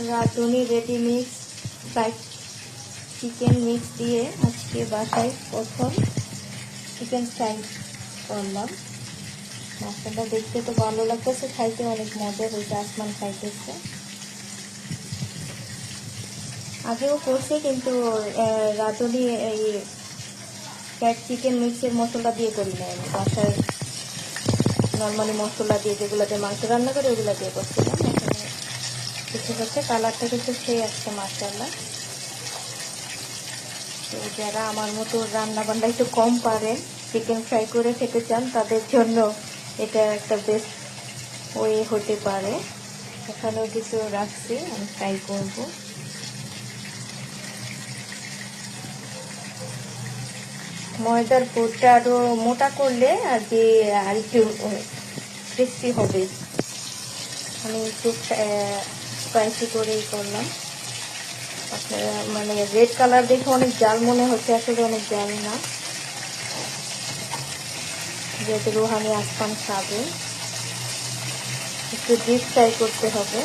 রাঁধুনি ready mix fried chicken mix দিয়ে আজকে বাসায় প্রথম চিকেন ফ্রাই করলাম। মশলাটা দেখতে তো ভালো লাগতেছে, খাইতে অনেক মজা হয়েছে। আসমান খাইতেছে, আগেও করছি কিন্তু রাঁধুনি এই ফ্রাইড চিকেন মিক্সের মশলা দিয়ে করি না, আমি বাসায় নর্মালি মশলা দিয়ে যেগুলোতে মাংস রান্না করে ওগুলো দিয়ে করছিলাম। কিছু হচ্ছে কালারটা কিন্তু সেই একটা মাশাআল্লাহ। তো যারা আমার মতো রান্না বান্না একটু কম পারেন, চিকেন ফ্রাই করে খেতে চান, তাদের জন্য এটা একটা বেস্ট ওয়ে হতে পারে। এখানেও কিছু রাখছি, আমি ফ্রাই করব। ময়দার পুরটা আরো মোটা করলে আর কি আর একটু ক্রিস্পি হবে। আমি একটু স্পাইসি করেই করলাম। আপনারা মানে রেড কালার দেখে অনেক জাল মনে হচ্ছে, আসলে অনেক জাল না, যেহেতু রুহানি আসমান খাবে। একটু ডিপ ফ্রাই করতে হবে।